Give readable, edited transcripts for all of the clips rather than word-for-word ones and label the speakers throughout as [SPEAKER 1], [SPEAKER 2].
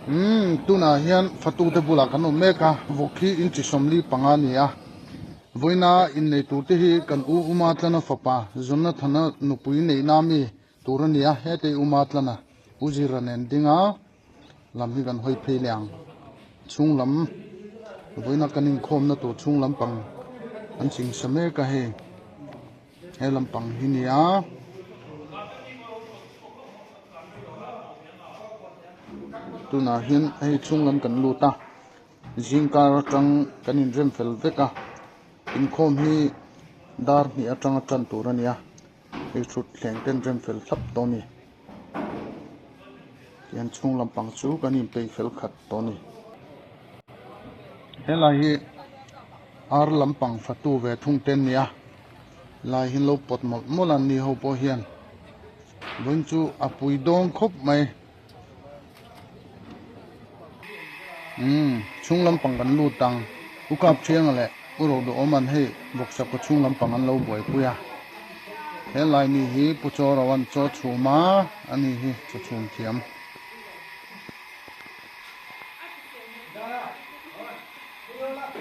[SPEAKER 1] tuna hian fatu te bula kan meka vokhi in chi somli panga nia voina in nei tu te hi kan uma tlana fapa zonna thana nupui nei nami turania hete uma tlana uziranen dinga lam hi kan hoi pheilang chunglam voina kanin khom na to chunglam pang an ching same ka he helam pang hinia tuna hian ai chunglam kan luta jingkar tang kanin rem fel veka in khom hi dar ni atang atan turania ei thut thleng ten rem fel thap toni yan chunglam pang chu kanin pe fel khat toni helai ar lampang fatu ve thung ten nia lai hin lo pot mol molan ni ho po hian bun chu apui dong khop mai chung lampang kan lu tang ukap thiang le uro do oman he boksa ko chung lampang an lo boi puya he lai ni hi pucho rawan cho chuma ani hi chu chung thiam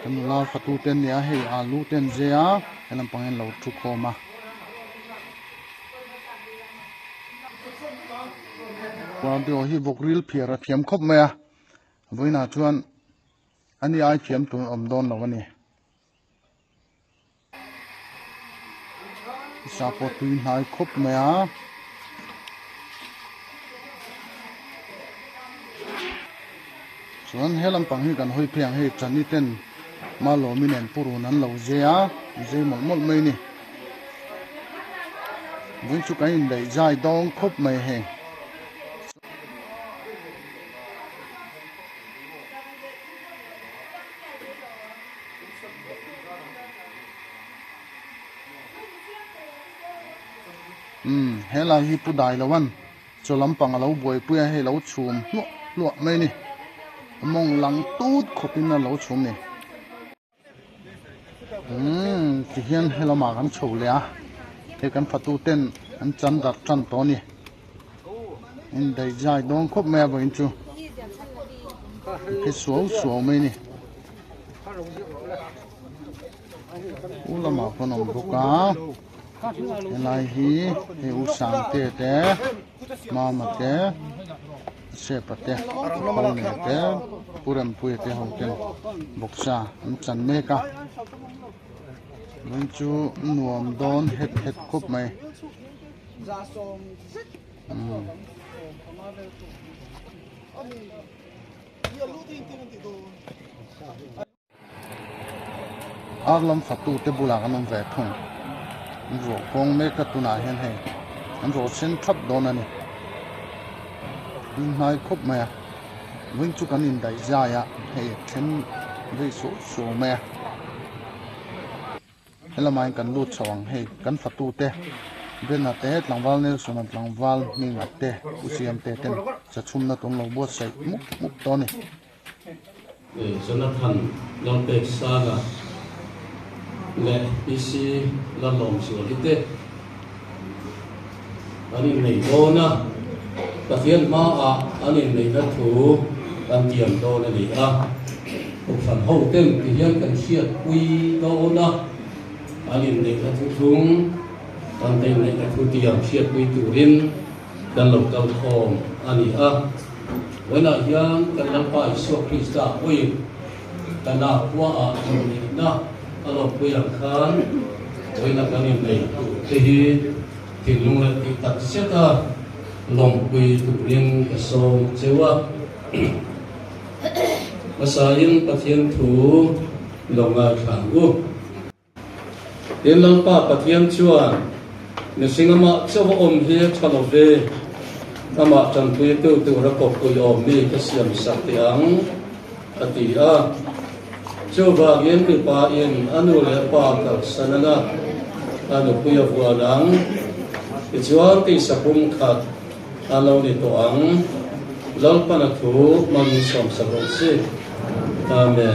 [SPEAKER 1] kan la fatu ten nia he alu ten zea helam pangen lo thu khoma wa do hi bokril phiara thiam khop maya voina chuan ani ai thiam tu om don lo ani sapo tuin hai khop maya chuan helam pang hi kan hoi phiang he chani ten ma lo minen puru nan lo zea ze mol mol mai ni voin chu kain dei jai dong khop mai he hela hi pu dai lawan cholam pang lo boi puya he lo chum lo mai ni mong lang tut khopin na lo chum ni ti hian hela ma kan chho le a he kan fatu ten an chan dak chan to ni in dai jai dong khop me bo in chu ke so mai ni ulama konom buka lai hi he usang te te mama te sepa te pone te puram pui te hoten boksa an chan me ka mun chu nuam don het khop mai arlam fatu te bula kanom ve thong ro kong me ka tuna hen he an ro sen thap don ani in nai khop maya wing chu kan in dai ja ya he then ve so me helamai kan lut chawang he kan fatu te bena te tlangwal ne sonam tlangwal ni ngate usiam te ten chachum na tong lo bo sai muk to ni
[SPEAKER 2] sonathan long pe saga le isi la long si ite ani nei bona pathian ma a ani nei na thu an tiam do na ni a uk fan ho tem ti hian kan siat ui do na ani nei na thu thung an te nei na thu tiam siat ui turin kan lo kal khom ani a wena hian kan lang pa iso krista ui kana wa a ni na alo puyang khan wena kanin nei te hi tilung la ti tak seta long pui turin ka som chewa masayin pathian thu longa thangu tin lang pa pathian chuan ne singama chawa om he chalove ama chan pui tu ra ko pui om ni ka siam sak te ang ati a cho ba yen ki pa yen anu le pa ka sanana anu puya buanang ti chuan ti sapum khat alo ni to ang lal pana thu man som sabong si ta me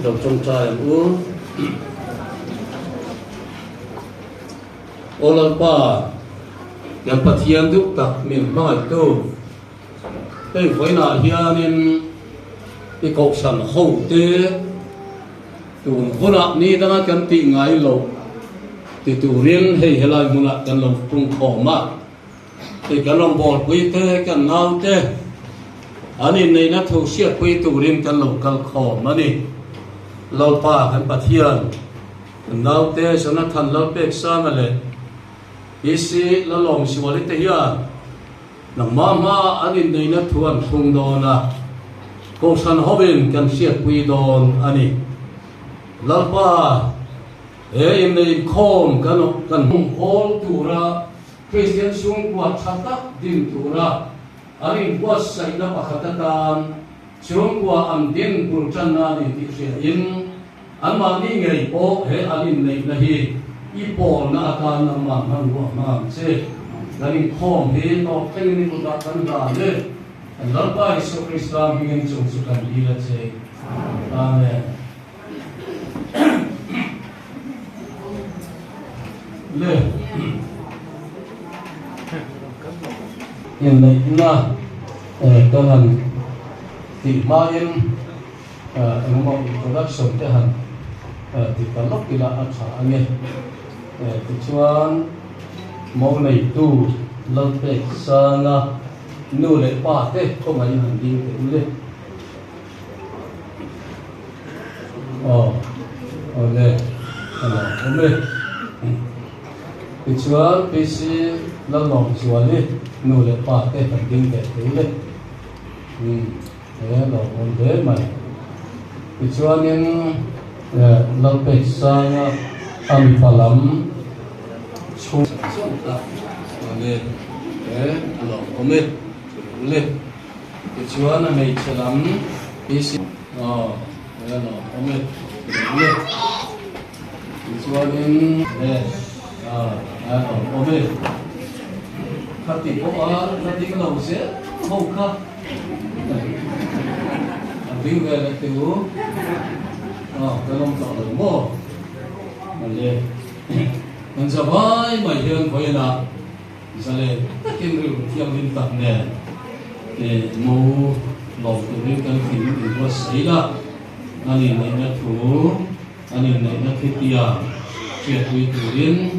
[SPEAKER 2] do trong trai u olal pa yang pathian duk tak min mai tu cái với là hiện nên cái cuộc sống hậu tế tụ hôn ạ ni đang cần tị ngay lâu thì tụ riêng hay lại muốn là cần lâu cùng khổ mà thì cần lòng bỏ quý tế cần nào tế anh này nó thuộc siết quý tụ riêng cần lâu cần khổ mà đi lâu pa cần bắt hiền nào tế cho nó thành lâu bếch sa mà lệ isi là lòng siêu lý tế hiền nằm mà anh này nó thuần thùng đòn à cuộc sống hậu bên cần siết quý đòn anh lâu pa em này khom cần hôn tu ra Christian sung qua chata din tu ra anh qua say na pakatatan sung qua am din purchan na di ti siya in an ma ni ngai po he alin nei na hi I po na ata na ma man wa ma se galing khom he no ken ni ko da kan da le an lar pa Isu Krista hingin chung su kan di la che amen le hiện nay na cơ hành thì mai em anh mong production thế hành thì cả lúc thì là ăn trả anh nghe thì chuan mong này tu lâu thế sang nu lệ pa thế không ai hành đi thế lên le anh nghe Kecuali PC lalu kecuali nolak pakai penting kecuali, ya lalu onde mai. Kecuali yang lalu pesanya kami falam, chung tak, onde, lalu onde, onde. Kecuali mai falam PC, ya lalu onde, onde. Kecuali ome khati ko khati ko lo se ho kha abing ga la tu ka long to lo mo ale an sa bai mai hian khoi na sale takin ru thiam din tak ne e mo lo tu ri kan fin ni wa sai la ani nei na thu ani nei na khitia chuyện quy tự nhiên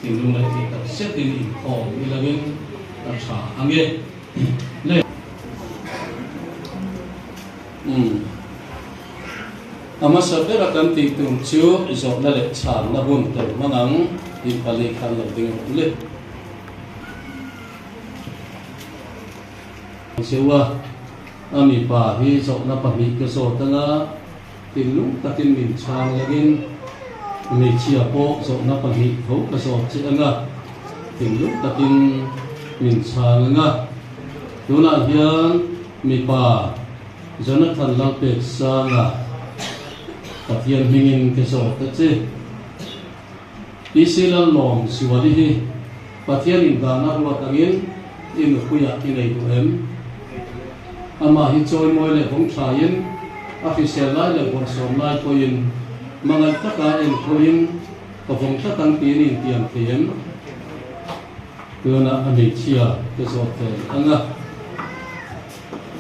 [SPEAKER 2] thì lúc này thì tập xếp tình hình khổ như là bên tập xã hàng nghệ lên mà sau đó là cần tìm tưởng chiếu rồi là để sản là buồn từ mang ắng thì phải lấy khăn đầu tiên lên chiếu anh ấy bà thì rồi là bà mình cái số tăng thì lúc ta tin mình sang là bên người chia bộ rồi nó còn bị thấu cái số chị anh à thì lúc ta tin mình sang anh à đó là hiện mình bà cho nó thành lang bệt sang à ta hiện mình cái số tất chứ đi xe là lòng xíu đi ta hiện mình đã nói qua tăng in được quy định cái này của em ama hi choi moi le hong tha in official lai le bon som lai ko in mangal taka en ko in ko hong ta tang pi ni tiam tiam tuna ani chia ke so te anga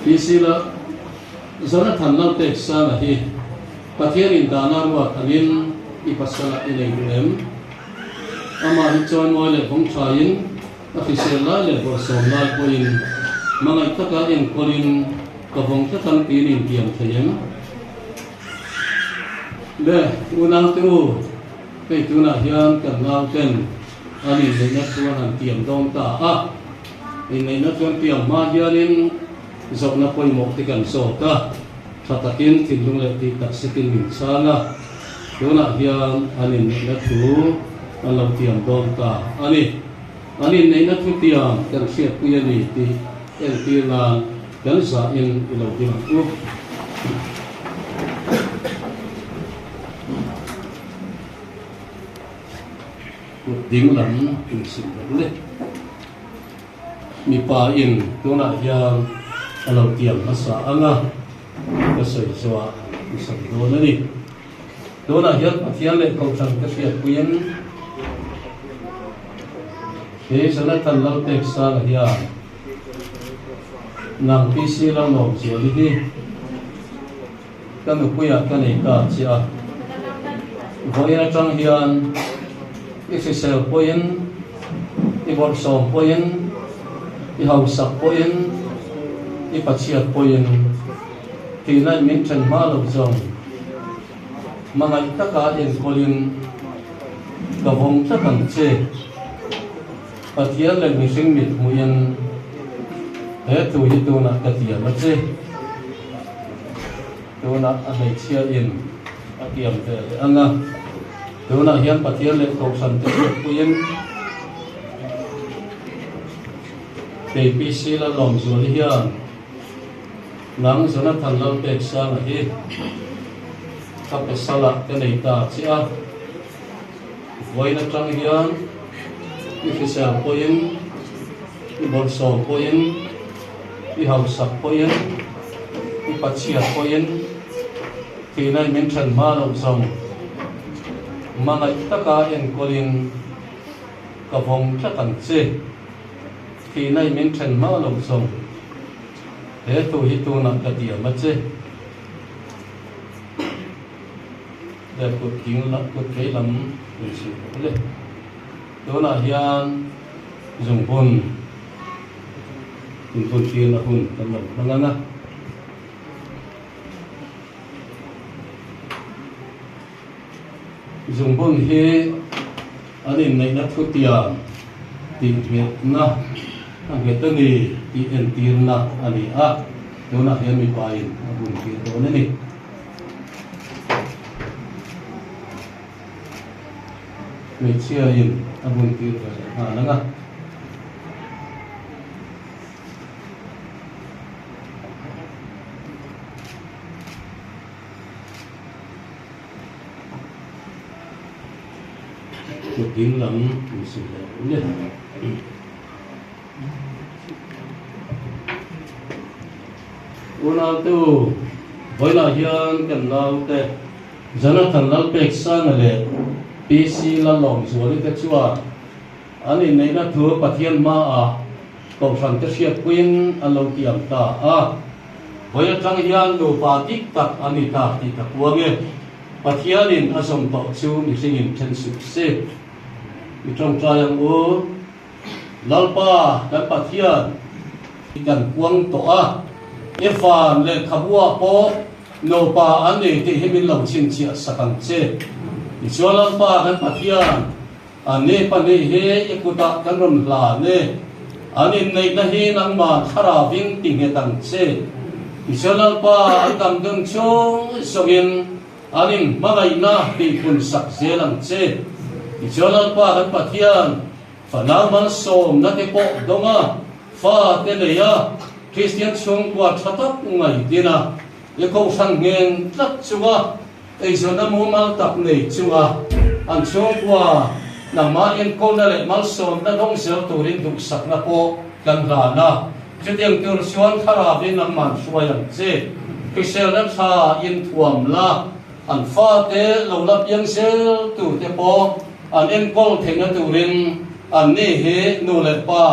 [SPEAKER 2] pisila zona thanna te sa la hi pathian in dana ruwa tangin ipasala inei em ama hi choi moi le hong tha in official lai le bon som lai ko in mangai taka en korin kabong tatang tinin tiang sayang le unang tu kay tuna hiyan kangaw ken ani na tuan ang tiang dong ta inay na tuan tiang mahyanin isok na po'y moktikan sota tatakin tindong le di taksitin minsana tuna hiyan anin na tu alam tiang dong ta anin na tu tiang kan siya kuya ni ti el tila kan sa in ilaw tilang ko ding lam in sim le mi pa in tuna yang alaw tiang asa anga kasay sa isang doon ni tuna yang atiyan le kong sang kasiyat kuyan sana tanlaw teksa hiyan nàng PC lang lòng rồi đi cái nụ quỳ cái này cả chị à với nó trong hiện cái sự sờ point cái bột sòng point cái hậu sập point cái bát chiết point thì này mình chân ma lục rồng mà ngày tất cả yên colin cả vùng tất cả chế bát chiết là mình sinh mít muyen hết tuổi tu na cái tiền mất chế tu na anh ấy chia in tiệm về anh à tu na hiện bát chiết lên cầu sanh tới muyen thì PC là lòng rồi hiện nắng rồi nó thành lâu bệt sang ở đây các cái sao là cái này ta chỉ à với nó trăng hiền cái phía sau poin cái bồn sầu poin cái hậu sập poin cái bát chiết poin thì này mình chân ma lộng sòng mà lại tất cả những cô linh cả vùng chắc cần chế thì này mình chân ma lộng sòng thế tu hi tu nằm cái điểm mất chứ để cột kính lắm cột cái lắm mình chịu đấy đó là hiện dùng bồn kia là bồn tầm bằng ngang dùng bồn he anh em này đã thu tiền Việt na ang kita ni TNT na ani do na yan mi pain abun ki do ni mi chia yin abun ki nanga một tiếng lắm mình xử lý nhé unal tu với là hiện cần lao te dân thành lao bếch sang là PC là lòng rồi cái chua anh ấy này là thua bát thiên ma cầu sản cái việc quên anh lâu tiệm ta với là trong hiện đồ phá tích tắc anh ấy ta tích tắc qua nghe bát thiên nên anh sống bảo chu mình sinh in chân sụp xe trong trai yang u lalpa dan bát thiên ikan kuang toa Ifan le kabua po no pa ani ti himin long chin chia sakang che isolan pa kan patian ani pa ni he ikuta kan rom la ne ani nei na hi nang ma khara ving ting he tang che isolan pa an dam dang chong sogin anin magai na ti kun sak je lang che isolan pa kan patian fanal man som na te po donga fa te le ya Christian chung qua chatak ngày dina le ko sang ngen tlat chunga ei zona mu mal tak nei chunga an chung qua na ma en ko na le mal som na dong sel turin duk sak na po kan la na chutiang tur suan khara bin nam man suayang che kisel na tha in thuam la an fa te lo lap yang sel tu te po an en ko theng na turin an ne he nu le pa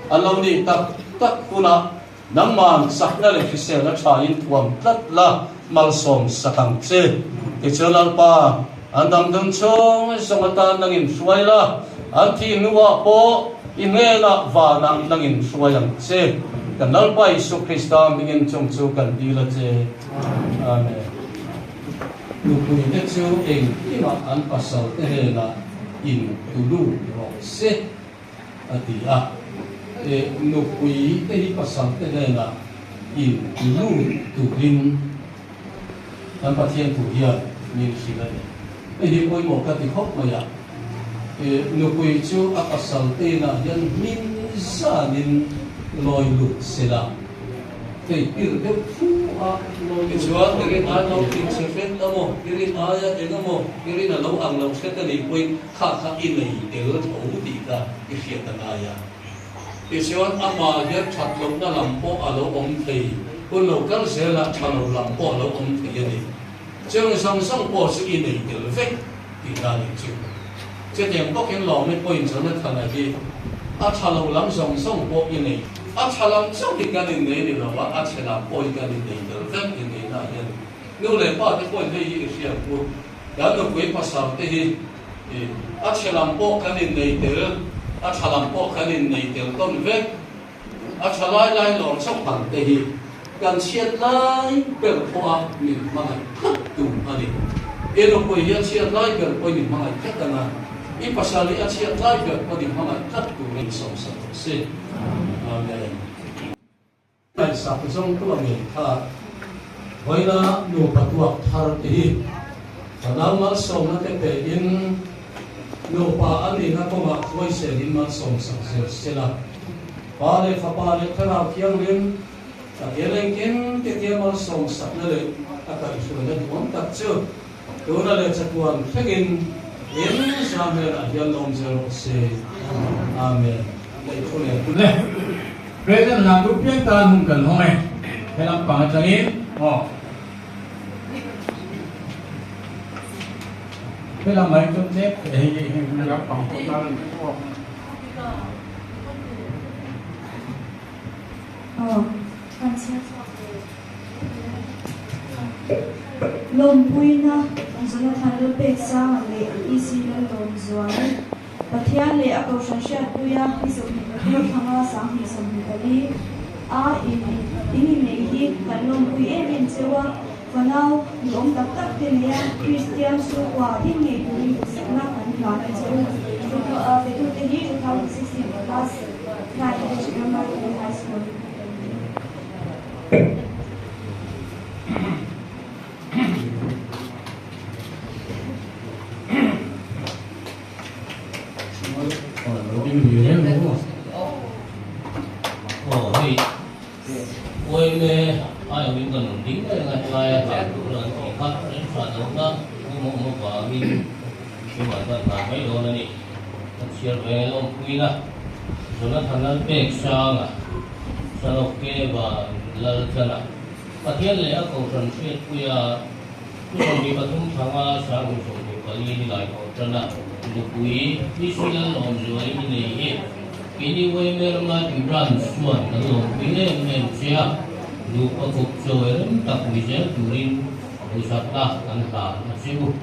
[SPEAKER 2] an lo ni tak kuna nang man sakna le fisel na thain thuam tlat la malsom sakang che ichonal pa andam dum chong songata nangin suaila anthi nuwa po inela wa nangin suayang che kanal pa Isu Krista mingin chong chu kan dila che amen nupui te chu eng ima an pasal te na in tulu ro se atia nupui te hi pasal te na in tulu tu rin an pathian tu hian min sila ni hi poi mo ka ti khop ma ya nupui chu a pasal te na hian min sa nin loi lut sila cái được phu cái chúa cái lâu tin sẽ phép đâu mà cái aya cái đâu mà cái là lâu ăn lâu sẽ cái này quên khá in này để nó thấu đi cả cái việc cái aya cái chúa ama hiệp chặt lâu na làm po lâu ông thầy quân lâu cái sẽ là chặt lâu làm po lâu ông thầy này trong song po sự in này để phép thì ra được chứ chứ tiền có cái lò mới quên cho nó thành là gì chặt lâu làm song po in này chalam chau hi kan in nei ni lawa a chalam poi kan in nei del vek in nei na hian nu le pa te poi hei hi hriam pu ya no pui pasar te hi a chalam po kan in nei del a chalam po kan in nei del ton vek a chalai lai lom chau pan te hi kan chiat lai per phoa ni mangai khat tu ani eno poi hi chiat lai per poi ni mangai khatana i pasali a chiat lai per poi ni mangai khat tu ni som sa se amen ai sa pa song tu ani tha hoina nu patuak thar ti anama som na te in nu pa ani na ko ma khoi se din ma som sa se la pa le fa pa le thara kiang lim ta yeleng kin te te ma som sa na le ta ka su na duan ta chu tu na le chatuan thegin in samer a yan lom zero se amen le thule
[SPEAKER 3] le present la du pian ta hung kan hoi he lam pa changin thế là mấy chút xếp thì gặp phòng của ta
[SPEAKER 4] lom puina zona thalo pek sa le isi le lom zuai pathian le a ko shasha puya iso ni thanga sa hi som ni kali a ini nei hi kan lom pui em chewa vanau lom tak tak te lia christian so wa din nei pui na kan la na chewa to a te tu te hi 2016 class kai education high school
[SPEAKER 5] ôi mẹ ai ở bên gần đỉnh đây là lại là thì phát đến phản ứng đó một quả mình khi mà ta làm mấy đồ này ta chia về lòng quy là rồi nó thành ra bẹt sang sang ok và là chân à và thiên lệ ở cầu trần xuyên quy lúc mà bị bắt thung thang sang cùng sống thì có gì lại cầu trần à lúc quy đi suy là lòng rồi như này ini way meron na ibran suan kalau pilih mencia lupa kupsoeran tak bisa turin pusatlah tanpa nasibu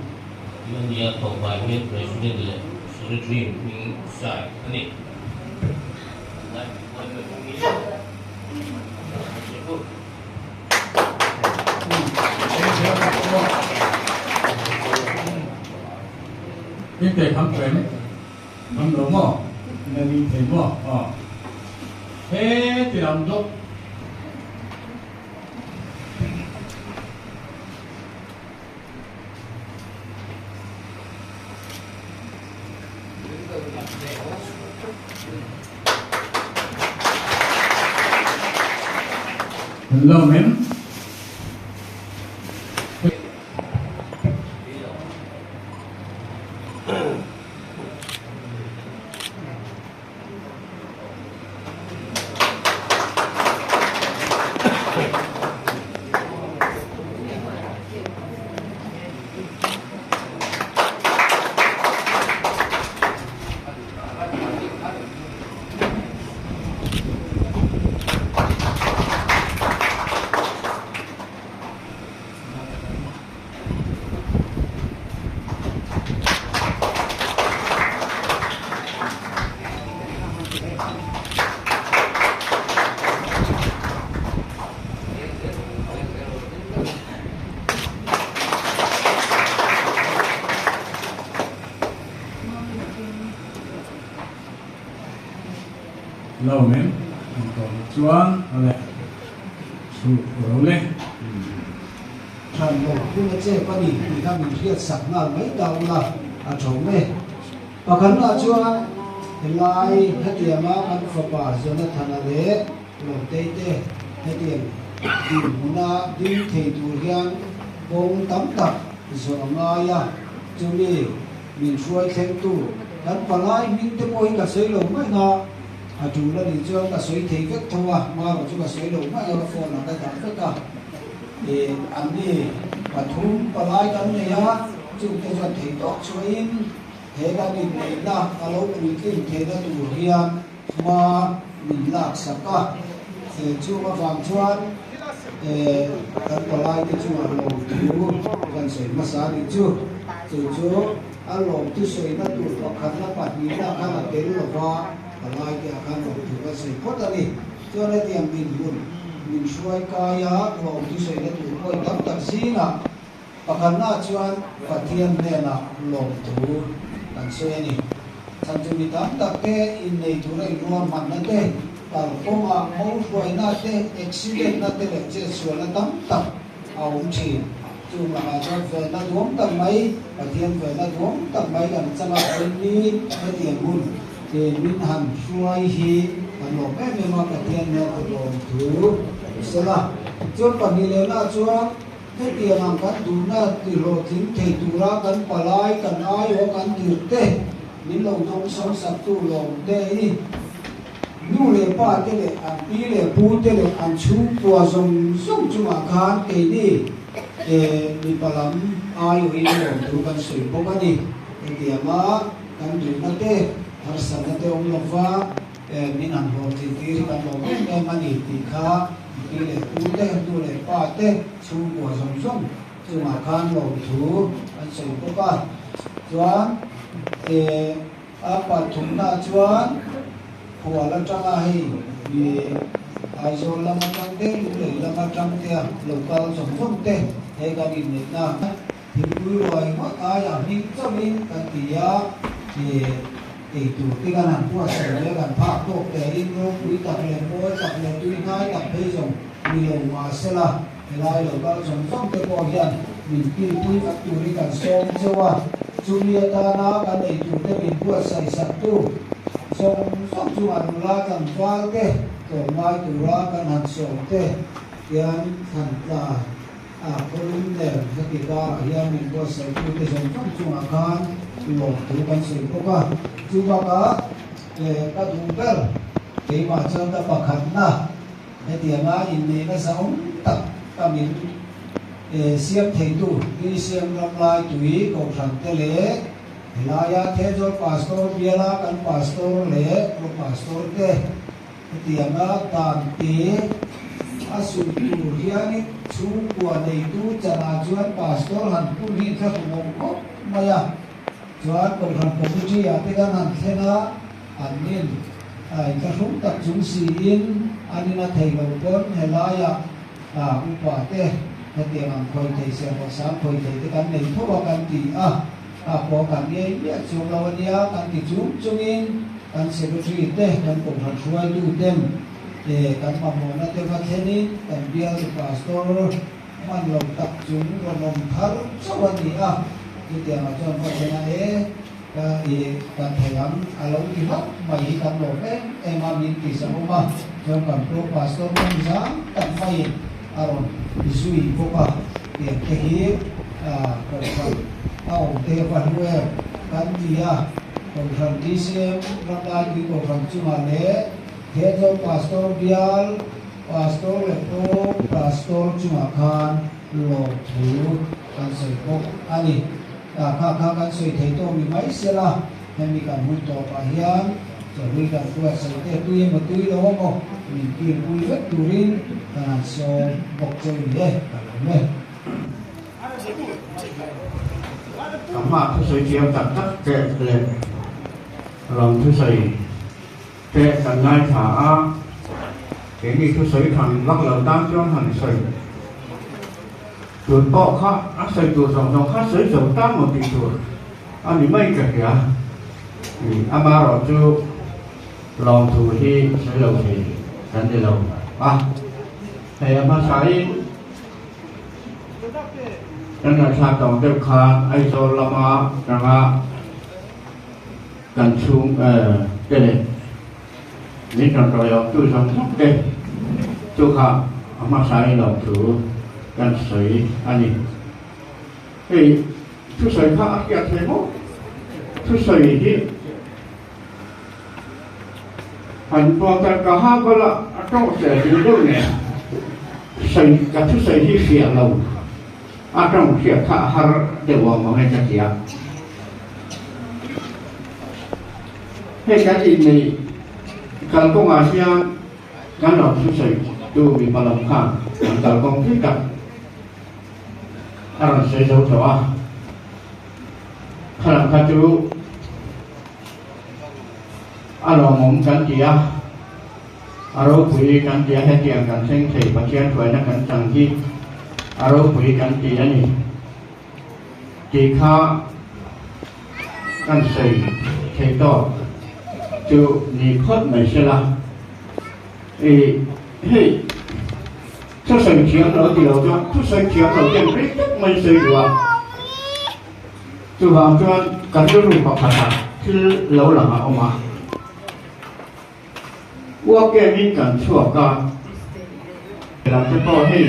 [SPEAKER 5] yang dia terbaik presiden le secretary min sai ini
[SPEAKER 3] cái tệ khám tuyển khám đúng không nên đi thấy không thế thì làm tốt hello man lâu men còn chuan ale su role
[SPEAKER 6] chan mo ku che pani ni ka min hiat sak na mai daw la a thong me pakhan na chuan helai hatiama kan fapa zona thana le lo te te hatiam din muna din thei tur hian bong tam tak zona ya chumi min suai thleng tu kan palai min te poi ka sei lo mai na a tu la ni chuan ka soi thei vek thowa ma ro chu ka soi lo mai lo phone na ka ka ka an ni pathum palai kan ne ya chu te chuan thei tok chuin he ga ni nei na a lo pui tin the na tu hian ma mình lạc sạc cả chú mà vàng chuan các bà lai cái chú mà lồng chú gần sợi mà xa đi chú chú ăn lồng chú sợi nó tụt vào khăn nó bạt đi ra khăn là đến là hoa bà lai cái khăn lồng chú gần sợi phốt ra đi cho nên tiền mình xuôi cái lồng chú sợi nó tụt coi đắp tập xí nè bà khăn nó chuan và thiên này là lồng chú gần sợi này thằng chú bị tám tập cái in này chú này luôn mặt nó thế tàu công à mẫu rồi na thế accident na thế là chết sửa là tắm tập ông chỉ chú mà cho về na uống tầm mấy và thiên về na uống tầm mấy gần trăm bên đi cái tiền buồn thì mình hành xuôi hi hành lộc bé mình mà cái tiền này có đồ thứ sẽ là chú còn đi lên na chú cái tiền hàng cán đủ na từ lô thính thầy đủ ra cán bà lai cán ai hoặc cán từ tê mình lồng đông sống sạch tu lồng tê đi nu le pa te le an pi le pu te le an chu tua zong zong chu ma khan ke ni mi palam ai ri lo tu kan sui po ka ni dia ma kan du na te har sa na te ong lo va min an ho ti ti kan lo me ma ni ti kha pi le pu te tu le pa te chu tua zong zong chu ma khan lo tu kan sui po ka chuan apa thum na chuan của là trang ai vì ai rồi làm trang thế để làm trang thế lục cao sống không thế thế cái gì này na thì cứ rồi mất ai à đi cho mình cái gì á thì tụ cái cái hàng của sở cái hàng pháp thuộc để đi nó quý tập lên mỗi tập lên tuy ngay tập bây giờ nhiều mà sẽ là thì lại lục cao sống không cái bao hiện mình kêu tuy các tụ đi cả sông chưa chú lia ta na cái này tụ cái mình của xây sạch tu song song chu an la kan fal ke to mai tu ra kan han so te yan than ta kolum le ki ka ya min ko sai tu te song song chu a kan lo tu kan sai ko ka chu ba ka ka du ber ke ma chang ta pa khan na he ti na in ne na sa ong ta ka min siam thei tu ki siam ram lai tu i ko than te le Laya thế cho pastor biela kan pastor le lo pastor te tianga tan ti asu tu hiani chu kwa nei tu chana chuan pastor han pu ni tha ngom ko maya chuan ko ran ko ji ya te kan han thena anin ai ka rum tak chung si in anina thei lo kon helaya upa te tiang khoi thei se ko sam khoi thei te kan nei tho kan ti có cảm giác biết chúng lâu đi kan thì chúng in kan secretary te kan cũng thật xuôi tu tem để kan mà muốn là te phát thế ní kan bia pastor man lòng tập chúng rồi lòng thar sau đi thì tiền mà cho nó thế này thì kan thầy lắm lâu thì mất mày kan lòng em mà mình thì sao mà cho kan pro pastor mình ra kan mày aron isui boka tiền cái hi còn te van we kan dia kon ran di sem ram la di ko ran chu ma le he jo pastor bial pastor le to pastor chu ma khan lo thu kan sei ko ani kha kan sei thei to mi mai se la he mi kan hu to pa hian cho ri kan ku sei te tu ye ma tu lo mo mi ki pu vet turin kan so bok chei le me
[SPEAKER 7] cảm ơn thứ sự chiếu tập tất kệ lên lòng thứ sự kệ cần ngay thả cái gì thứ sự thành lắc lờ tam cho thành sự tuột bọ khác ác sự tuột dòng khác sự dòng tam một tỷ tuột anh đi mấy cái kìa thì anh ba rồi chú lòng thủ thì sẽ lâu thì cần đi lâu thầy anh ba sai dan rasa tong dep kha ai so lama ranga kan chung ke ni kan royo tu sang ke tu kha ama sai lo tu kan soi ani ei tu soi kha akia the mo tu soi hi han po ta ka ha ko la to se ti lu ne soi ka tu soi hi fia lo trong việc thả har đều mà nghe chắc gì hay cái gì này kan ko nga siya kan lo su sai tu mi palam khan kan dal kong thi ka aran sai zo to a khalam ka tu alo mong kan dia aro pui kan dia he tiang kan seng thei pathian thoi na kan chang ki aro pui kan ti ani ki kha kan sei thei to chu ni phot mai sela hey cho sân chiếm ở thì đầu cho cho sân chiếm đầu tiên biết mình xây được chú vào cho cả cái rùi bọc hạt chứ lâu lắm mà ông mà qua cái mình cần chua cả làm cho tôi hey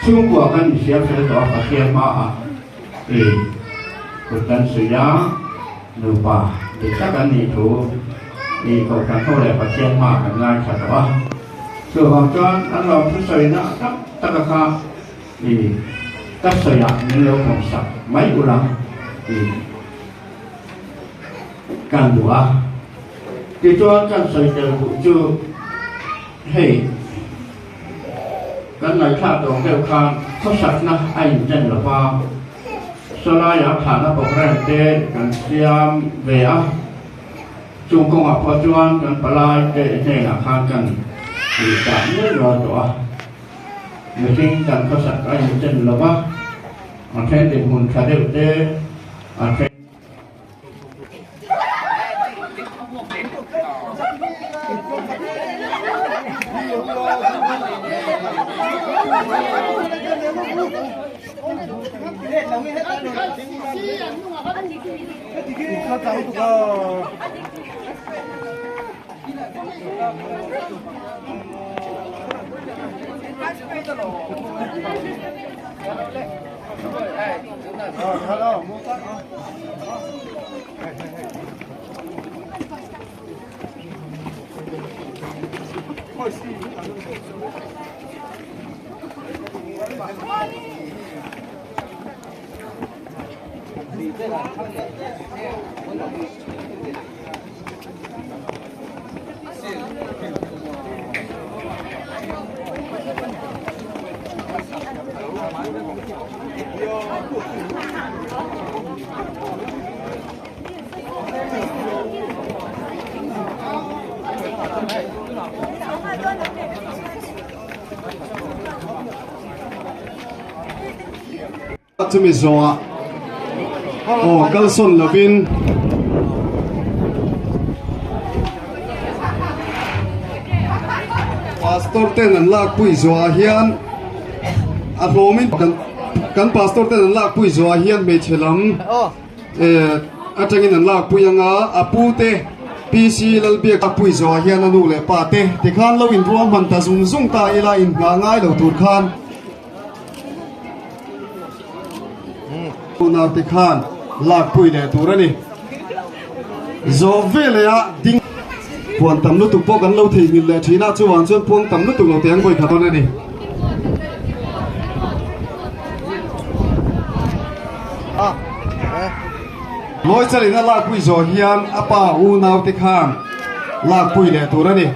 [SPEAKER 7] chung qua cái gì xếp sẽ đó và kia mà thì cuộc tân sự giá nụ bà thì chắc anh đi thủ thì cậu cần thôi để và kia mà cần ngay chả đó từ vào cho anh làm thứ xây nó tất tất cả thì tất xây ạ những lâu còn sạch mấy của lắm thì càng đủ à thì cho càng xây đều cũng chưa hey cái này khác đồ kêu khang khó sạch na anh chân là pha sau đó ya thả nó bọc ra để càng xem về á chung công học phật chuan càng phải lại để là khang càng thì cảm nhớ rồi đó người sinh cần có sạch anh chân là ba ở trên tình huống khá đều tê ở trên
[SPEAKER 8] chú mi zoa Galson Lovin pastor ten an lak pui zoa hian a romin kan pastor ten an lak pui zoa hian me chelam atangin an lak pui anga apute PC lalbia ka pui zoa hian anu le pa te tikhan lo in ruam man ta zum zum ta ila in nga ngai lo tur khan nào thì khan lạc bụi để tủ ra đi do về là đinh buồn tầm lúc tụ bốc gắn lâu thì nhìn lệ trí na chưa hoàn chân buông tầm lúc tụ lâu tiếng bụi cả thôi này đi lối chơi là lạc bụi rồi hiền apa u nào thì khan lạc bụi để tủ ra đi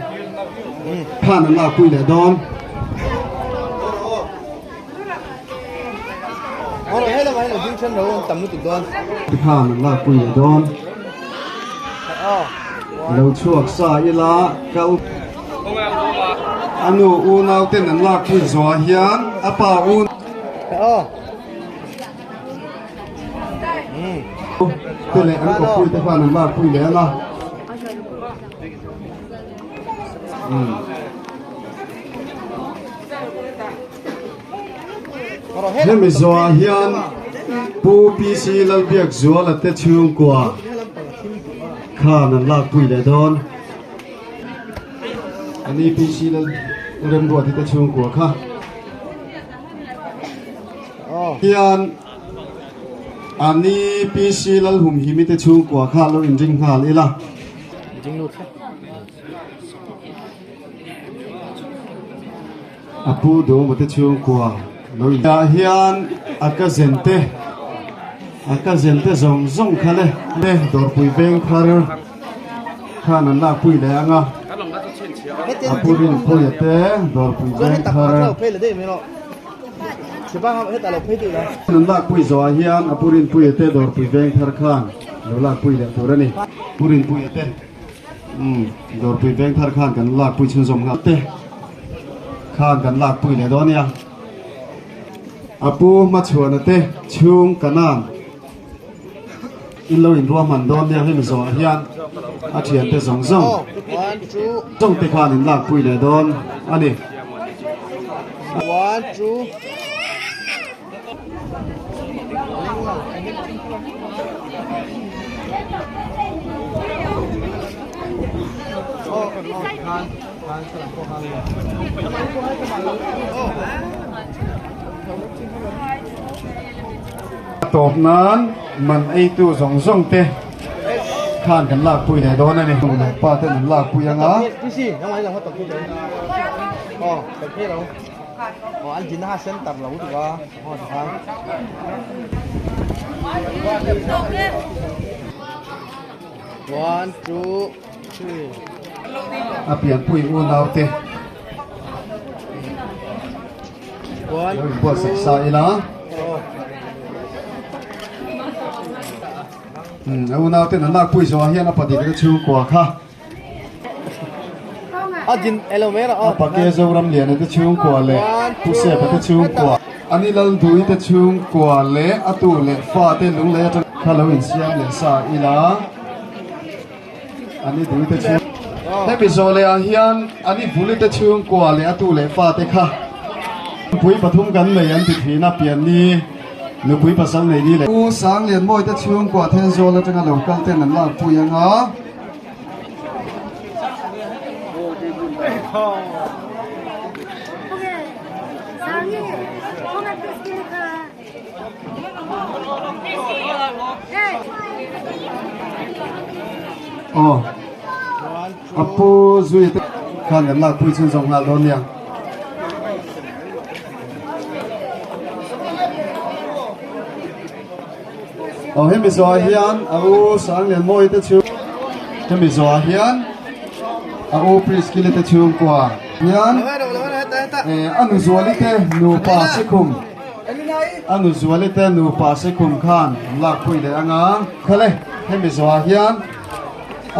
[SPEAKER 8] khan là lạc bụi để đón
[SPEAKER 9] chân đâu tầm tụi con
[SPEAKER 8] hàng là quỷ đón lâu chuộc xa ila câu anu u nào tên là quỷ gió hiền apa u tên là anh có quỷ tên là quỷ lẽ na hem gió hiền pu PC lal biak zual ate chung kwa khan an lak pui le don ani PC lal rem ro ate chung kwa kha hian ani PC lal hum himi te chung kwa kha lo in jing hal ila apu do mate chung kwa lo ya hian akazente zong zong khale le dor pui beng khar khan an la pui le anga apurin puyate dor pui
[SPEAKER 9] Rồi hết
[SPEAKER 8] veng
[SPEAKER 9] tập hóa
[SPEAKER 8] thar
[SPEAKER 9] thao phê là đây mấy nó. Chỉ ba hết tại là phê tự là.
[SPEAKER 8] nan lak pui zo hian apurin puyate dor pui veng thar khan lo lak pui le turani purin puyate dor pui veng thar khan kan lak pui chun zom ngate khan kan lak pui le donia apu ma chuan ate chung kanan in lo in ruam man don nia hemi zo hian a thian te zong zong
[SPEAKER 9] 1, 2,
[SPEAKER 8] zong te khan in lak pui le don ani
[SPEAKER 9] 1, 2.
[SPEAKER 8] tộp nan man ai tu zong zong te khan kan lak pui le don ani pa te nan lak pui anga
[SPEAKER 9] Cái gì? Không phải là họ tập cái đấy. Tập cái đâu? Anh chỉ hai sen tập là được không? Tập 1, 2, 3.
[SPEAKER 8] a pian pui u nau te
[SPEAKER 9] 1,
[SPEAKER 8] yo bo sa sa ila u nau te nan lak pui zo hian a pati ke chu kwa kha
[SPEAKER 9] Jin elomera.
[SPEAKER 8] a pa ke zo ram lian te chu kwa le tu se pa te chu kwa ani lal dui te chu kwa le atu le fa te lung le ta khalo in siam le sa ila ani dui te chu thế bị rồi là hiền anh đi phụ lên trường qua lẽ tu lẽ pha thế kha bùi bắt thung gần này anh thì na biển đi nếu bùi bắt sáng này đi lẽ u sáng liền mỗi tới trường qua thế rồi là chẳng là local tên là bùi anh á apu zui te khan kan lak pui chun zong hal don nia hemi zo hian au sang len moi te chu hemi zo hian au priskil te chu kwa hian anu zuali te nu pa sikum anu zuali te nu pa sikum khan lak pui le anga khale hemi zo hian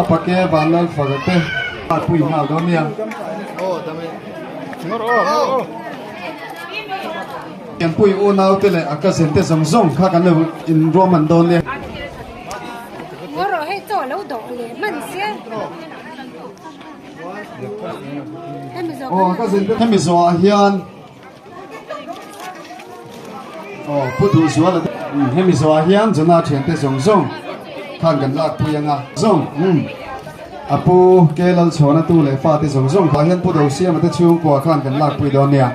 [SPEAKER 8] apake banal fagate pui hal don nia yang pui u nau te le akasen te zong zong kha kan lo in roman don nia
[SPEAKER 10] ngoro he to lo do le man sia
[SPEAKER 8] akasen te hemi zo hian putu zuala hemi zo hian jona thian te zong zong khan kan lak pui anga zong apu kelal chona tu le fa te zong zong kha hian pu do siam te chung kwa khan kan lak pui don nia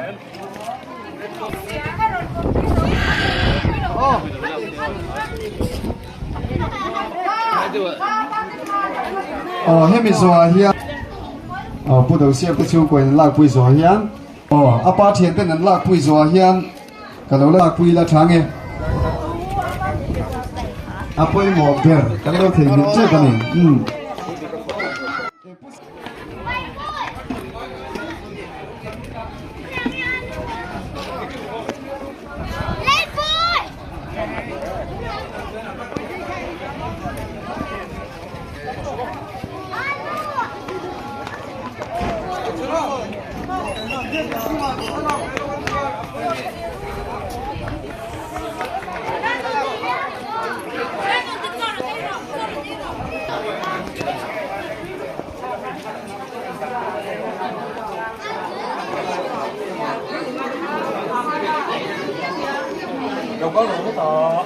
[SPEAKER 8] hemi zo hian pu do siam te chung kwa lak pui zo hian apa thian te nan lak pui zo hian ka lo lak pui la thange apoi mo ber kan lo thei ni che ka ni
[SPEAKER 3] Đâu có lỗ tọ.